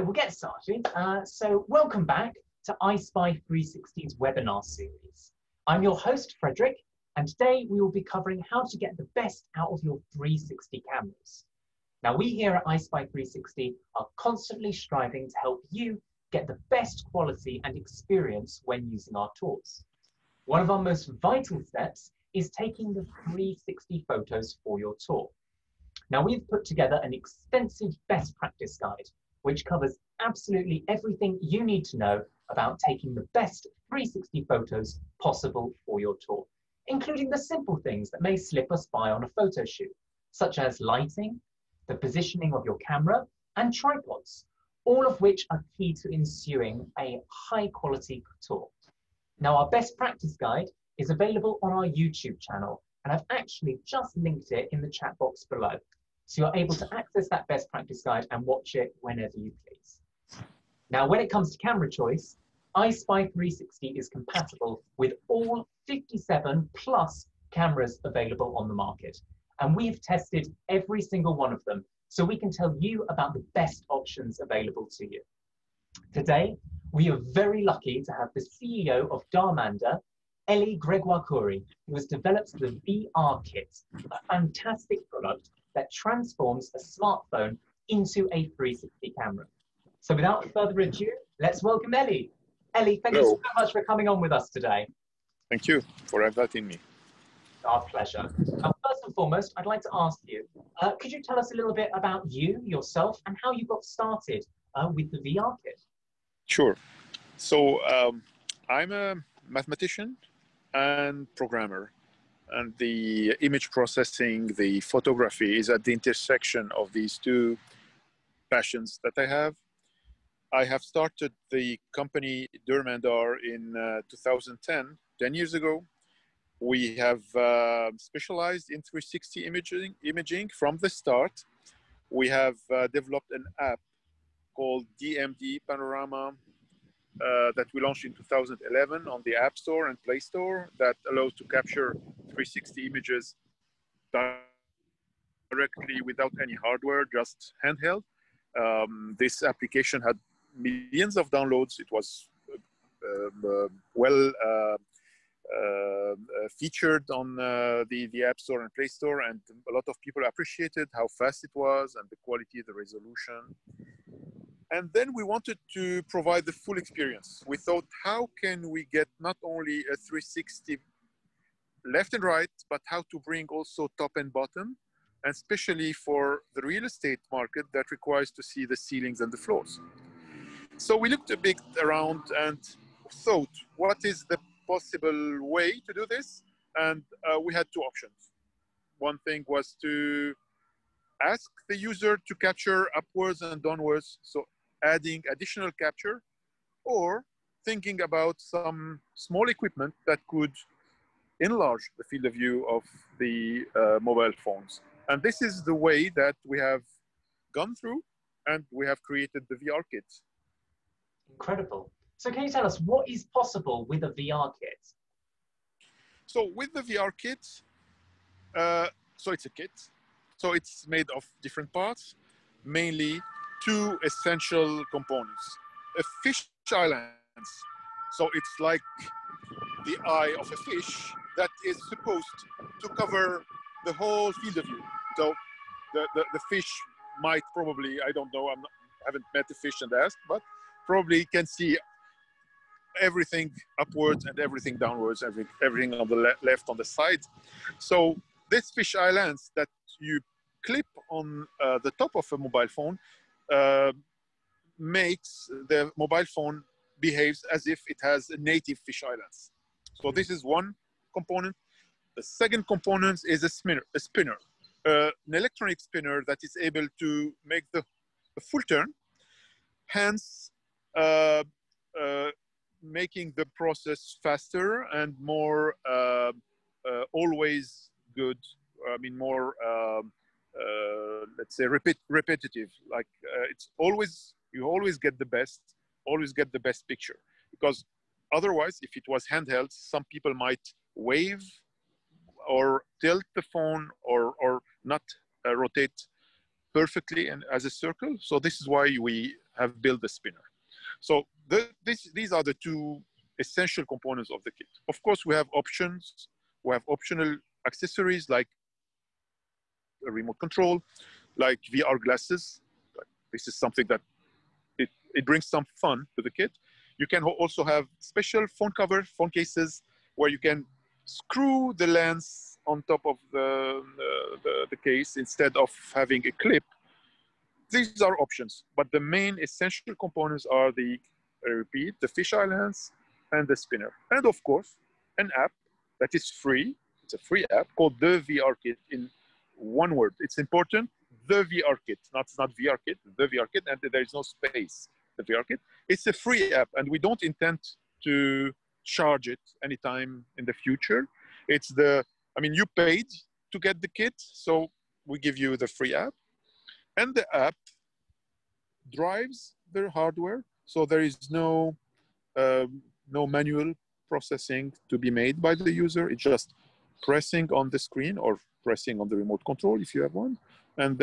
we'll get started. So welcome back to iSpy 360's webinar series. I'm your host, Frederick, and today we will be covering how to get the best out of your 360 cameras. Now, we here at iSpy 360 are constantly striving to help you get the best quality and experience when using our tools. One of our most vital steps is taking the 360 photos for your tour. Now, we've put together an extensive best practice guide, which covers absolutely everything you need to know about taking the best 360 photos possible for your tour, including the simple things that may slip us by on a photo shoot, such as lighting, the positioning of your camera, and tripods, all of which are key to ensuing a high-quality tour. Now, our best practice guide is available on our YouTube channel, and I've actually just linked it in the chat box below. So you're able to access that best practice guide and watch it whenever you please. Now, when it comes to camera choice, iSpy 360 is compatible with all 57 plus cameras available on the market. And we've tested every single one of them, so we can tell you about the best options available to you. Today, we are very lucky to have the CEO of Dmd, Elie-Grégoire Khoury, who has developed the VRkit, a fantastic product that transforms a smartphone into a 360 camera. So without further ado, let's welcome Elie. Elie, thank you so much for coming on with us today. Thank you for inviting me. Our pleasure. Now, first and foremost, I'd like to ask you, could you tell us a little bit about you, yourself, and how you got started with the VRkit? Sure. So I'm a mathematician and programmer. And the image processing, the photography is at the intersection of these two passions that I have. I have started the company Dmd in 2010, 10 years ago. We have specialized in 360 imaging from the start. We have developed an app called Dmd Panorama that we launched in 2011 on the App Store and Play Store that allows to capture 360 images directly without any hardware, just handheld. This application had millions of downloads. It was featured on the App Store and Play Store, and a lot of people appreciated how fast it was and the quality, the resolution. And then we wanted to provide the full experience. We thought, how can we get not only a 360 left and right, but how to bring also top and bottom, and especially for the real estate market that requires to see the ceilings and the floors. So we looked a bit around and thought, what is the possible way to do this? And we had two options. One thing was to ask the user to capture upwards and downwards, so adding additional capture, or thinking about some small equipment that could enlarge the field of view of the mobile phones. And this is the way that we have gone through, and we have created the VRkit. Incredible. So can you tell us what is possible with a VRkit? So with the VRkit, so it's a kit. So it's made of different parts, mainly two essential components. A fish eye lens. So it's like the eye of a fish that is supposed to cover the whole field of view. So the fish might probably, I don't know, I haven't met the fish and asked, but probably can see everything upwards and everything downwards, everything on the left on the side. So this fish eye lens that you clip on the top of a mobile phone makes the mobile phone behaves as if it has a native fish eye lens. So this is one component. The second component is a spinner, an electronic spinner that is able to make the full turn, hence making the process faster and more always good. I mean, more let's say repetitive. Like it's always, you always get the best picture, because otherwise, if it was handheld, some people might wave or tilt the phone or not rotate perfectly and as a circle. So this is why we have built the spinner. So these are the two essential components of the kit. Of course, we have options. We have optional accessories like a remote control, like VR glasses. This is something that it brings some fun to the kit. You can also have special phone cover, phone cases, where you can screw the lens on top of the case instead of having a clip. These are options, but the main essential components are the, I repeat, the fisheye lens and the spinner. And of course, an app that is free. It's a free app called theVRkit in one word. It's important, theVRkit, not VRkit, theVRkit, and there is no space, the VRkit. It's a free app, and we don't intend to charge it anytime in the future. It's the, I mean, you paid to get the kit, so we give you the free app. And the app drives the hardware, so there is no manual processing to be made by the user. It's just pressing on the screen or pressing on the remote control if you have one. And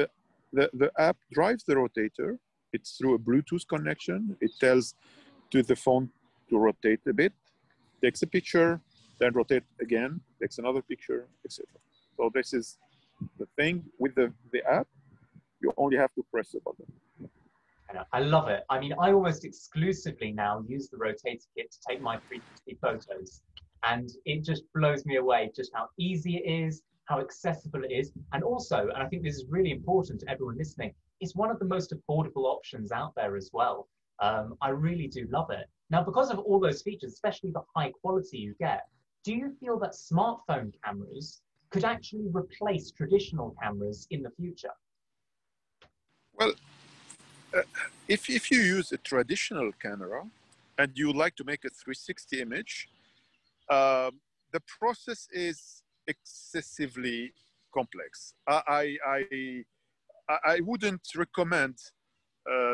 the app drives the rotator. It's through a Bluetooth connection. It tells to the phone to rotate a bit, takes a picture, then rotate again, takes another picture, etc. So this is the thing with the app. You only have to press the button. I love it. I mean, I almost exclusively now use the rotator kit to take my 360 photos. And it just blows me away just how easy it is, how accessible it is. And also, and I think this is really important to everyone listening, it's one of the most affordable options out there as well. I really do love it. Now, because of all those features, especially the high quality you get, do you feel that smartphone cameras could actually replace traditional cameras in the future? Well, if you use a traditional camera and you like to make a 360 image, the process is excessively complex. I wouldn't recommend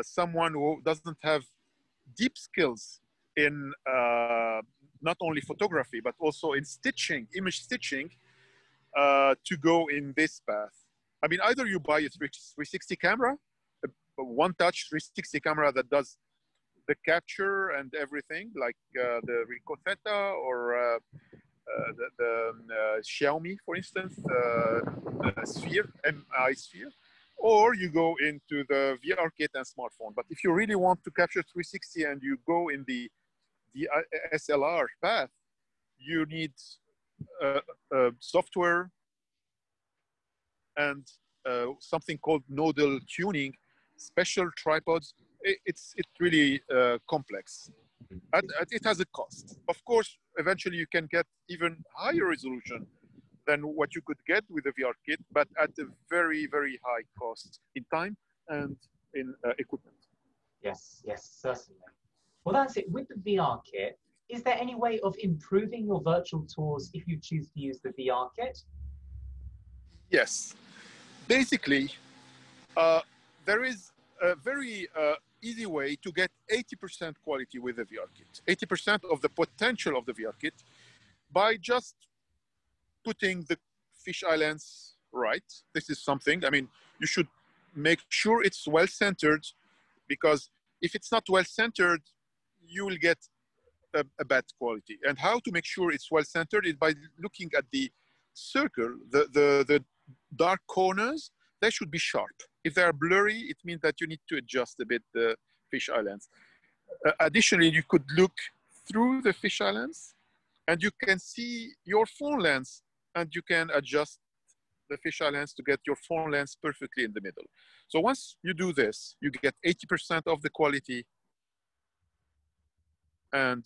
someone who doesn't have deep skills in not only photography, but also in stitching, image stitching, to go in this path. I mean, either you buy a 360 camera, a one-touch 360 camera that does the capture and everything, like the Ricoh Theta or the Xiaomi, for instance, Sphere, MI Sphere, or you go into the VRkit and smartphone. But if you really want to capture 360 and you go in the SLR path, you need software and something called nodal tuning, special tripods. It's really complex. And it has a cost. Of course, eventually you can get even higher resolution than what you could get with the VRkit, but at a very, very high cost in time and in equipment. Yes, yes, certainly. Well, that's it. With the VRkit, is there any way of improving your virtual tours if you choose to use the VRkit? Yes. Basically, there is a very easy way to get 80% quality with the VRkit, 80% of the potential of the VRkit, by just putting the fisheye lens right. This is something, I mean, you should make sure it's well-centered, because if it's not well-centered, you will get a bad quality. And how to make sure it's well-centered is by looking at the circle, the dark corners. They should be sharp. If they are blurry, it means that you need to adjust a bit the fisheye lens. Additionally, you could look through the fisheye lens and you can see your phone lens, and you can adjust the fisheye lens to get your phone lens perfectly in the middle. So once you do this, you get 80% of the quality and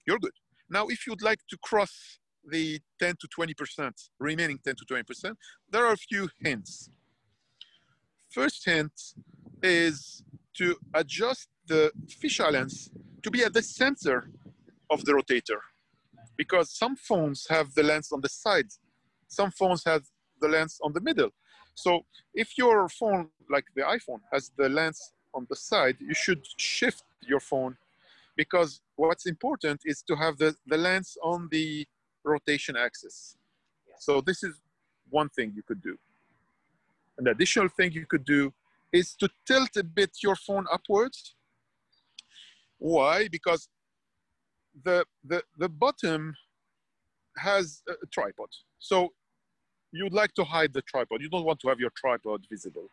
you're good. Now, if you'd like to cross the 10 to 20%, remaining 10 to 20%, there are a few hints. First hint is to adjust the fisheye lens to be at the center of the rotator, because some phones have the lens on the side, some phones have the lens on the middle. So if your phone, like the iPhone, has the lens on the side, you should shift your phone, because what's important is to have the lens on the rotation axis. So this is one thing you could do. An additional thing you could do is to tilt a bit your phone upwards. Why? Because the bottom has a tripod. So you'd like to hide the tripod. You don't want to have your tripod visible.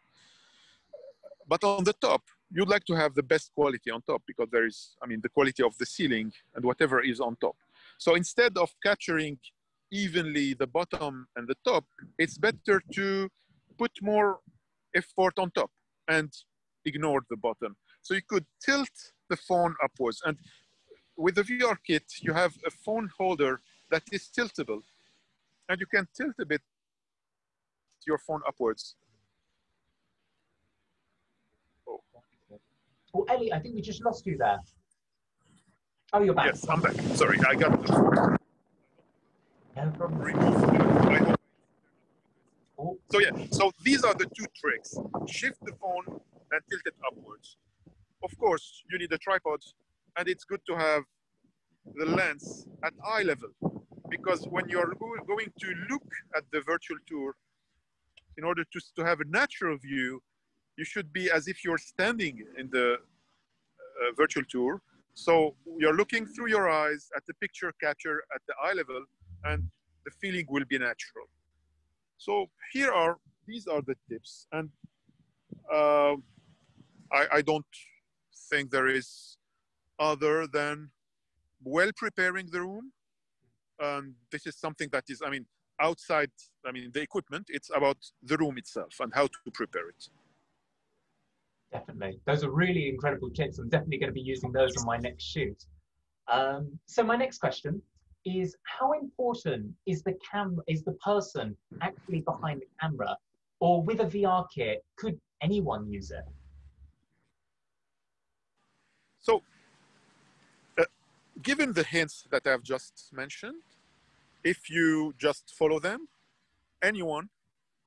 But on the top, you'd like to have the best quality on top because there is, I mean, the quality of the ceiling and whatever is on top. So instead of capturing evenly the bottom and the top, it's better to put more effort on top and ignore the bottom. So you could tilt the phone upwards. And with the VRkit, you have a phone holder that is tiltable. And you can tilt a bit your phone upwards. Oh, well, Ellie, I think we just lost you there. Oh, you're back. Yes, I'm back. Sorry, I got the no problem. Remove. Oh. So yeah, so these are the two tricks. Shift the phone and tilt it upwards. Of course, you need a tripod, and it's good to have the lens at eye level, because when you're going to look at the virtual tour, in order to have a natural view, you should be as if you're standing in the virtual tour. So you're looking through your eyes at the picture capture at the eye level, and the feeling will be natural. So these are the tips. And I don't think there is other than well preparing the room. This is something that is, I mean, outside, I mean, the equipment, it's about the room itself and how to prepare it. Definitely. Those are really incredible tips. I'm definitely going to be using those on my next shoot. So my next question is, how important is the person actually behind the camera? Or with a VRkit, could anyone use it? So, given the hints that I've just mentioned, if you just follow them, anyone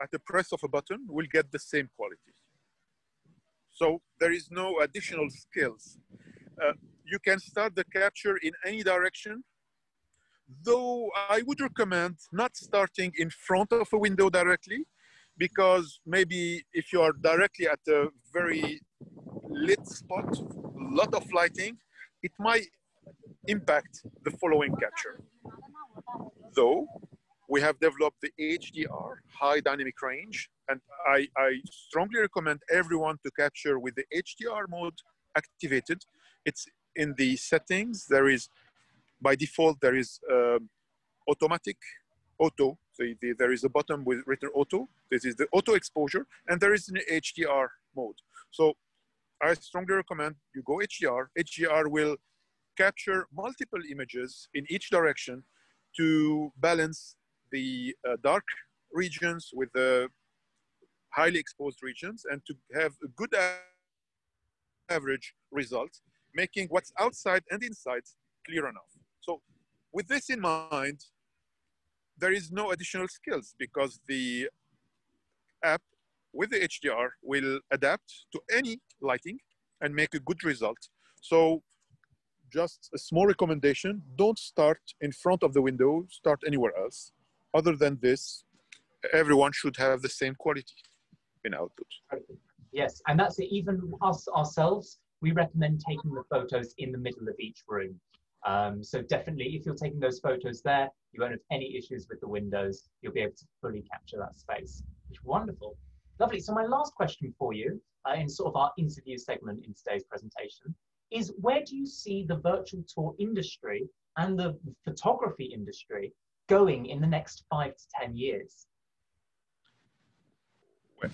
at the press of a button will get the same quality. So there is no additional skills. You can start the capture in any direction, though I would recommend not starting in front of a window directly, because maybe if you are directly at a very lit spot, a lot of lighting, it might impact the following capture. Though we have developed the HDR, high dynamic range, and I strongly recommend everyone to capture with the HDR mode activated. It's in the settings. There is, by default, there is automatic, auto. So there is a button with written auto. This is the auto exposure, and there is an HDR mode. So I strongly recommend you go HDR. HDR will capture multiple images in each direction to balance the dark regions with the highly exposed regions, and to have a good average result, making what's outside and inside clear enough. So with this in mind, there is no additional skills, because the app with the HDR will adapt to any lighting and make a good result. So just a small recommendation, don't start in front of the window, start anywhere else. Other than this, everyone should have the same quality in output. Yes, and that's it. Even us ourselves, we recommend taking the photos in the middle of each room. So definitely, if you're taking those photos there, you won't have any issues with the windows. You'll be able to fully capture that space, which is wonderful. Lovely. So my last question for you, in sort of our interview segment in today's presentation, is where do you see the virtual tour industry and the photography industry going in the next 5 to 10 years? Well,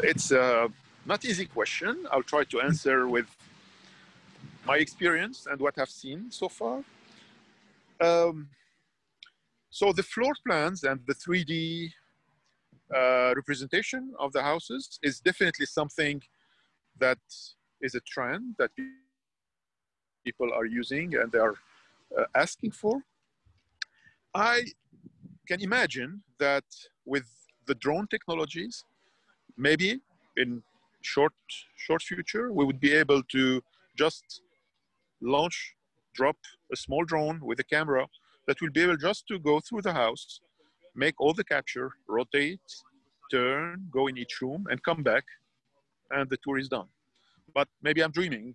it's a not easy question. I'll try to answer with my experience and what I've seen so far. So the floor plans and the 3D representation of the houses is definitely something that is a trend that people are using and they are asking for. I can imagine that with the drone technologies, maybe in short future, we would be able to just drop a small drone with a camera that will be able just to go through the house, make all the capture, rotate, turn, go in each room and come back and the tour is done. But maybe I'm dreaming.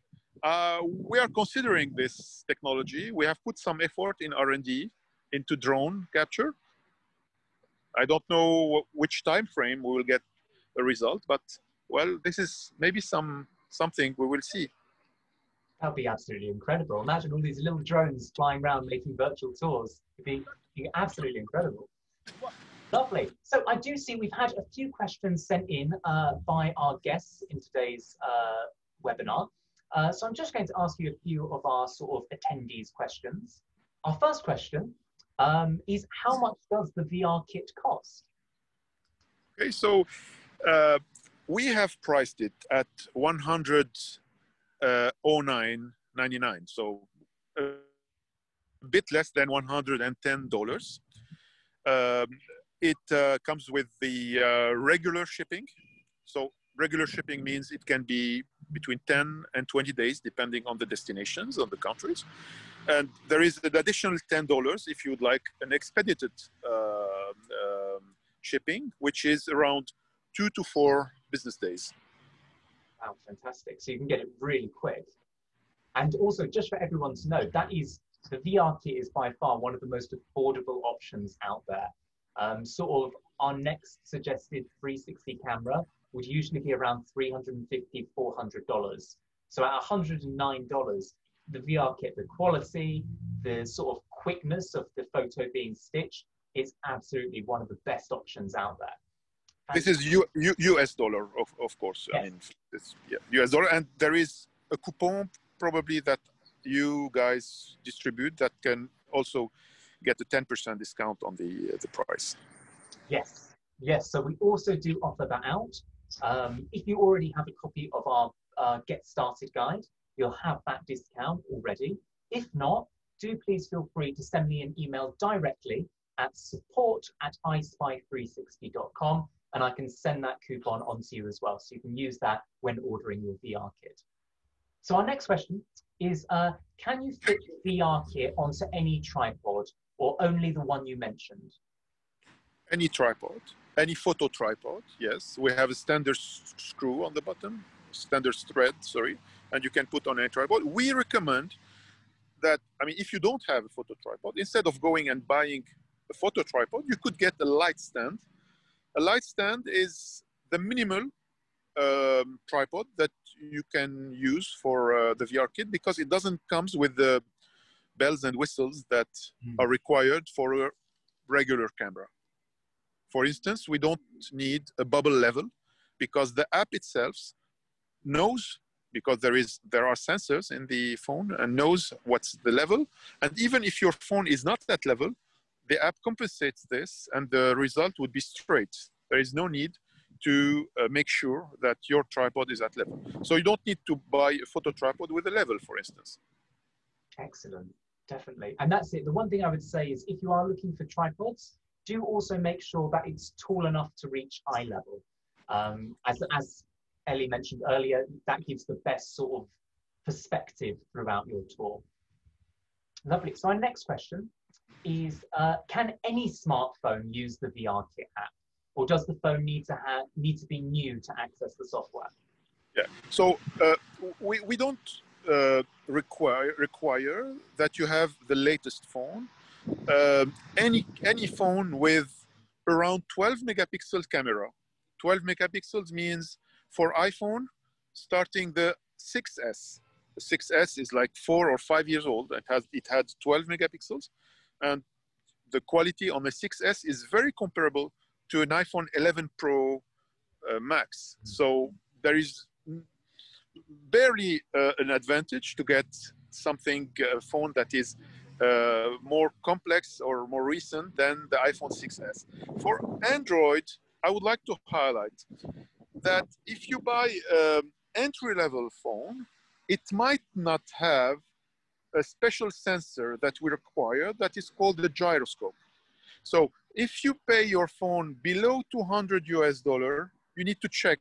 We are considering this technology. We have put some effort in R&D into drone capture. I don't know which time frame we will get a result, but well, this is maybe something we will see. That'd be absolutely incredible. Imagine all these little drones flying around making virtual tours. It'd be absolutely incredible. Lovely. So I do see we've had a few questions sent in by our guests in today's webinar. So I'm just going to ask you a few of our sort of attendees' questions. Our first question is, how much does the VRkit cost? Okay, so we have priced it at $109.99, so a bit less than $110. It comes with the regular shipping. So regular shipping means it can be between 10 and 20 days, depending on the destinations, on the countries. And there is an additional $10 if you would like an expedited shipping, which is around 2 to 4 business days. Wow, fantastic. So you can get it really quick. And also, just for everyone to know, the VRkit is by far one of the most affordable options out there. Sort of our next suggested 360 camera would usually be around $350, $400. So at $109, the VRkit, the quality, the sort of quickness of the photo being stitched is absolutely one of the best options out there. This is US dollar, of course. Yes. I mean, it's US dollar, and there is a coupon probably that you guys distribute that can also get a 10% discount on the price. Yes, yes. So we also do offer that out. If you already have a copy of our Get Started guide, you'll have that discount already. If not, do please feel free to send me an email directly at support@ispy360.com, and I can send that coupon onto you as well. So you can use that when ordering your VRkit. So our next question is, can you fit VRkit onto any tripod or only the one you mentioned? Any tripod, any photo tripod, yes. We have a standard screw on the bottom, standard thread, sorry, and you can put on any tripod. We recommend that, I mean, if you don't have a photo tripod, instead of going and buying a photo tripod, you could get a light stand. A light stand is the minimal tripod that you can use for the VRkit, because it doesn't come with the bells and whistles that are required for a regular camera. For instance, we don't need a bubble level because the app itself knows, because there are sensors in the phone and knows what's the level. And even if your phone is not that level, the app compensates this and the result would be straight. There is no need to make sure that your tripod is at level. So you don't need to buy a photo tripod with a level, for instance. Excellent, definitely. And that's it. The one thing I would say is, if you are looking for tripods, do also make sure that it's tall enough to reach eye level. As Ellie mentioned earlier, that gives the best sort of perspective throughout your tour. Lovely. So our next question is, can any smartphone use the VRkit app? Or does the phone need to be new to access the software? Yeah, so we don't require that you have the latest phone. Any phone with around 12 megapixel camera. 12 megapixels means for iPhone, starting the 6S. The 6S is like 4 or 5 years old. It had 12 megapixels. And the quality on the 6S is very comparable to an iPhone 11 Pro Max. So there is barely an advantage to get something, a phone that is more complex or more recent than the iPhone 6S. For Android, I would like to highlight that if you buy an entry-level phone, it might not have a special sensor that we require that is called the gyroscope. So if you pay your phone below $200 US, you need to check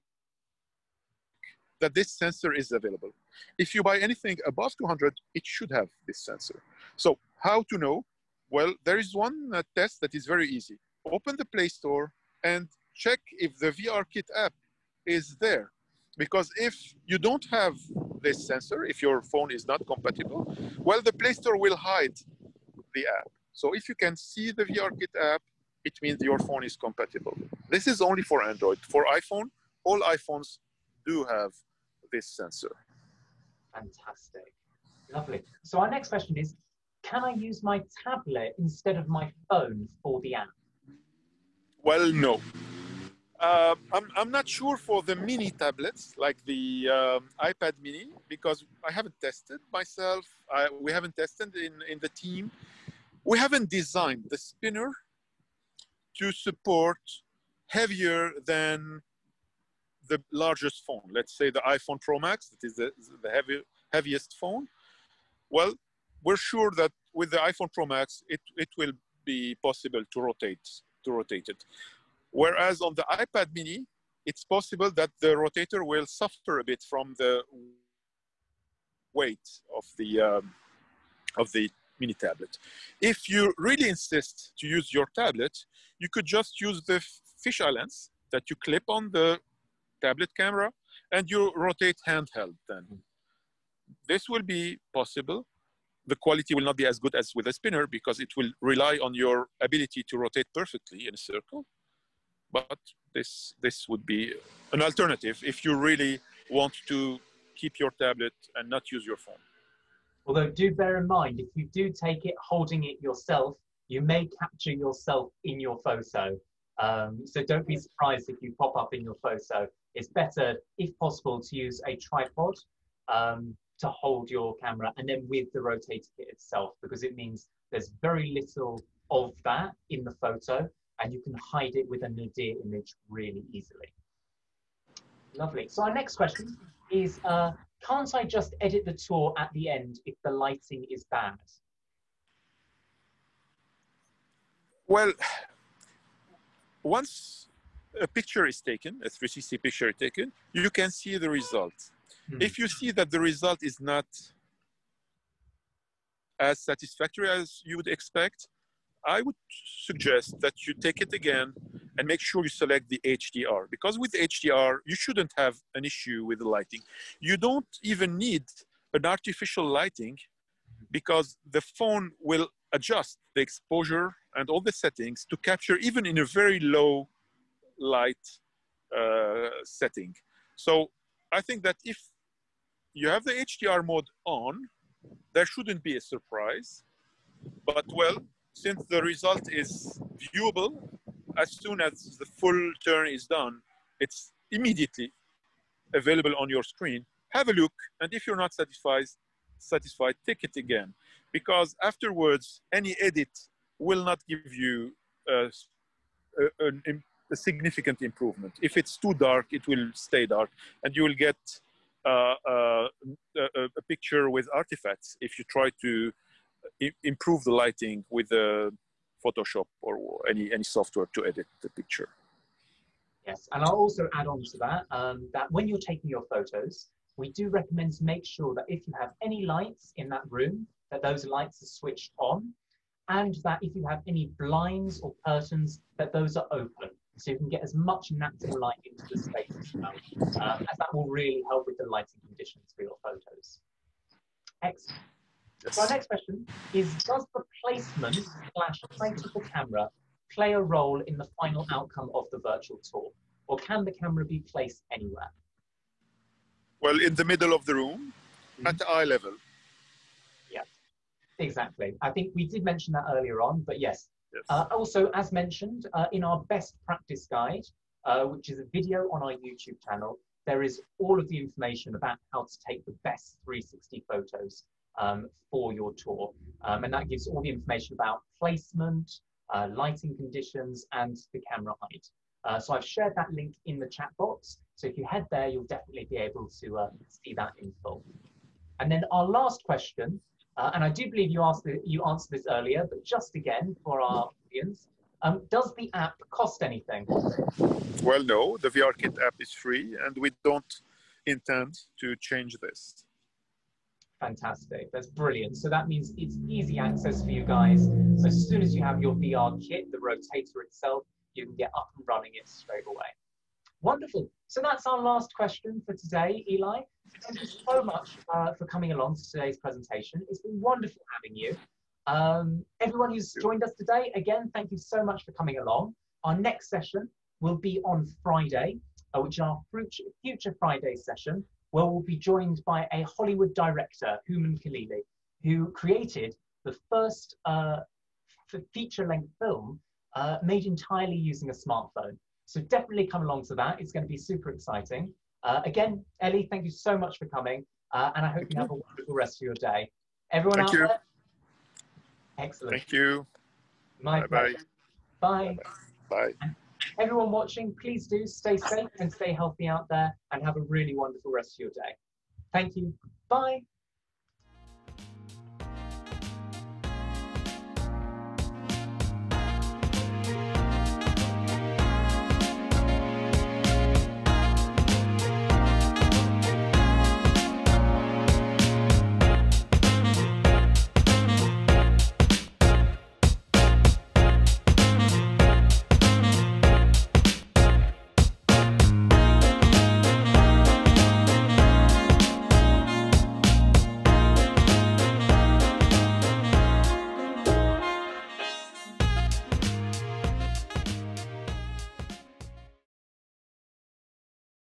that this sensor is available. If you buy anything above 200, it should have this sensor. So how to know? Well, there is one test that is very easy. Open the Play Store and check if the VRkit app is there. because if you don't have this sensor, if your phone is not compatible, well, the Play Store will hide the app. So if you can see the VRkit app, it means your phone is compatible. This is only for Android. For iPhone, all iPhones do have this sensor. Fantastic. Lovely. So our next question is, can I use my tablet instead of my phone for the app? Well, no. I'm not sure for the mini tablets, like the iPad mini, because I haven't tested myself. We haven't tested in the team. We haven't designed the spinner to support heavier than the largest phone. Let's say the iPhone Pro Max, that is the heaviest phone. Well, we're sure that with the iPhone Pro Max, it will be possible to rotate it. Whereas on the iPad mini, it's possible that the rotator will suffer a bit from the weight of the mini tablet. If you really insist to use your tablet, you could just use the fisheye lens that you clip on the tablet camera and you rotate handheld then. This will be possible. The quality will not be as good as with a spinner because it will rely on your ability to rotate perfectly in a circle. But this would be an alternative if you really want to keep your tablet and not use your phone. Although do bear in mind, if you do take it holding it yourself, you may capture yourself in your photo. So don't be surprised if you pop up in your photo. It's better, if possible, to use a tripod to hold your camera and then with the rotator kit itself, because it means there's very little of that in the photo and you can hide it with a nadir image really easily. Lovely. So our next question is, can't I just edit the tour at the end if the lighting is bad? Well, once a picture is taken, a 360 picture is taken, you can see the result. If you see that the result is not as satisfactory as you would expect, I would suggest that you take it again and make sure you select the HDR, because with HDR, you shouldn't have an issue with the lighting. You don't even need an artificial lighting because the phone will adjust the exposure and all the settings to capture even in a very low light setting. So I think that if you have the HDR mode on, there shouldn't be a surprise. But well, since the result is viewable, as soon as the full turn is done, it's immediately available on your screen. Have a look, and if you're not satisfied, take it again. Because afterwards, any edit will not give you a significant improvement. If it's too dark, it will stay dark, and you will get a picture with artifacts if you try to improve the lighting with Photoshop or any software to edit the picture. Yes, and I'll also add on to that, that when you're taking your photos, we do recommend to make sure that if you have any lights in that room, that those lights are switched on, and that if you have any blinds or curtains, that those are open. So you can get as much natural light into the space as well, as that will really help with the lighting conditions for your photos. Excellent. Yes. So our next question is, does the placement / height of the camera play a role in the final outcome of the virtual tour? Or can the camera be placed anywhere? Well, in the middle of the room, at eye level. Yeah, exactly. I think we did mention that earlier on, but yes. Yes. Also, as mentioned, in our best practice guide, which is a video on our YouTube channel, there is all of the information about how to take the best 360 photos for your tour. And that gives all the information about placement, lighting conditions, and the camera height. So I've shared that link in the chat box. So if you head there, you'll definitely be able to see that in full. And then our last question, and I do believe you answered this earlier, but just again for our audience, does the app cost anything? Well, no, the VRkit app is free, and we don't intend to change this. Fantastic, that's brilliant. So that means it's easy access for you guys. So as soon as you have your VRkit, the rotator itself, you can get up and running it straight away. Wonderful. So that's our last question for today, Eli. Thank you so much for coming along to today's presentation. It's been wonderful having you. Everyone who's joined us today, again, thank you so much for coming along. Our next session will be on Friday, which is our Future Friday session, where we'll be joined by a Hollywood director, Hooman Khalili, who created the first feature-length film made entirely using a smartphone. So definitely come along to that. It's going to be super exciting. Again, Ellie, thank you so much for coming, and I hope you have a wonderful rest of your day. Everyone out there? Excellent. Thank you. My pleasure. Bye. Bye. And everyone watching, please do stay safe and stay healthy out there and have a really wonderful rest of your day. Thank you. Bye.